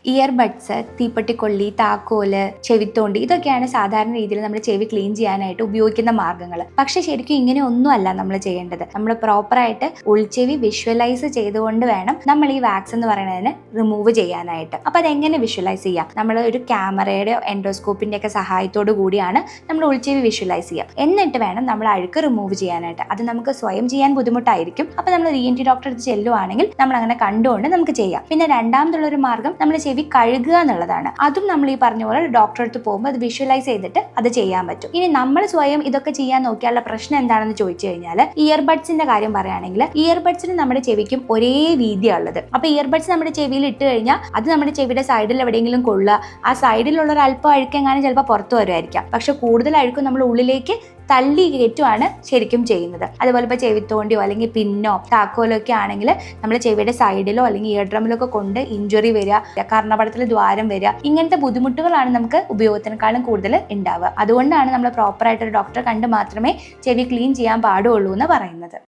Earbuds, തീപ്പെട്ടിക്കൊള്ളി, താക്കോല്, ചെവിത്തോണ്ടി ഇതൊക്കെയാണ് സാധാരണ രീതിയിൽ നമ്മൾ ചെവി ക്ലീൻ ചെയ്യാനായിട്ട് ഉപയോഗിക്കുന്ന മാർഗ്ഗങ്ങൾ. പക്ഷെ ശരിക്കും ഇങ്ങനെ ഒന്നുമല്ല നമ്മൾ ചെയ്യേണ്ടത്. നമ്മൾ പ്രോപ്പറായിട്ട് ഉൾച്ചെവി വിഷ്വലൈസ് ചെയ്തുകൊണ്ട് വേണം നമ്മൾ ഈ വാക്സ് എന്ന് പറയുന്നതിന് റിമൂവ് ചെയ്യാനായിട്ട്. അപ്പൊ അതെങ്ങനെ വിഷ്വലൈസ് ചെയ്യാം? നമ്മൾ ഒരു ക്യാമറയുടെ എൻഡോസ്കോപ്പിന്റെ ഒക്കെ സഹായത്തോടു കൂടിയാണ് നമ്മൾ ഉൾച്ചെവി വിഷ്വലൈസ് ചെയ്യാം. എന്നിട്ട് വേണം നമ്മൾ അഴുക്ക് റിമൂവ് ചെയ്യാനായിട്ട്. അത് നമുക്ക് സ്വയം ചെയ്യാൻ ബുദ്ധിമുട്ടായിരിക്കും. അപ്പൊ നമ്മൾ ENT ഡോക്ടറെ അടുത്ത് ചെല്ലുവാണെങ്കിൽ നമ്മൾ അങ്ങനെ കണ്ടുകൊണ്ട് നമുക്ക് ചെയ്യാം. പിന്നെ രണ്ടാമതുള്ള ഒരു മാർഗ്ഗം നമ്മൾ ചെവി കഴുകുക എന്നുള്ളതാണ്. അതും നമ്മൾ ഈ പറഞ്ഞ പോലെ ഡോക്ടറെ അടുത്ത് പോകുമ്പോൾ അത് വിഷ്വലൈസ് ചെയ്തിട്ട് അത് ചെയ്യാൻ പറ്റും. ഇനി നമ്മൾ സ്വയം ഇതൊക്കെ ചെയ്യാൻ നോക്കിയാലുള്ള പ്രശ്നം എന്താണെന്ന് ചോദിച്ചു കഴിഞ്ഞാൽ, ഇയർബഡ്സിന്റെ കാര്യം പറയുകയാണെങ്കിൽ ഇയർബഡ്സിന് നമ്മുടെ ചെവിക്കും ഒരേ വീതിയുള്ളത്. അപ്പൊ ഇയർബഡ്സ് നമ്മുടെ ചെവിയിൽ ഇട്ട് കഴിഞ്ഞാൽ അത് നമ്മുടെ ചെവിയുടെ സൈഡിൽ എവിടെയെങ്കിലും കൊള്ളുക, ആ സൈഡിലുള്ള ഒരു അല്പം അഴുക്കെങ്ങാനും ചിലപ്പോൾ പുറത്തു വരുമായിരിക്കാം. പക്ഷെ കൂടുതൽ അഴുക്കും നമ്മൾ ഉള്ളിലേക്ക് തള്ളി കയറ്റുവാണ് ശരിക്കും ചെയ്യുന്നത്. അതുപോലെ ഇപ്പോൾ ചെവിത്തോണ്ടിയോ അല്ലെങ്കിൽ പിന്നോ താക്കോലോ ഒക്കെ ആണെങ്കിൽ നമ്മൾ ചെവിയുടെ സൈഡിലോ അല്ലെങ്കിൽ ഇയർ ഡ്രമ്മിലൊക്കെ കൊണ്ട് ഇഞ്ചുറി വരിക, കർണപടത്തിൽ ദ്വാരം വരിക, ഇങ്ങനത്തെ ബുദ്ധിമുട്ടുകളാണ് നമുക്ക് ഉപയോഗത്തിനേക്കാളും കൂടുതൽ ഉണ്ടാവുക. അതുകൊണ്ടാണ് നമ്മൾ പ്രോപ്പറായിട്ടൊരു ഡോക്ടറെ കണ്ട് മാത്രമേ ചെവി ക്ലീൻ ചെയ്യാൻ പാടുള്ളൂ എന്ന് പറയുന്നത്.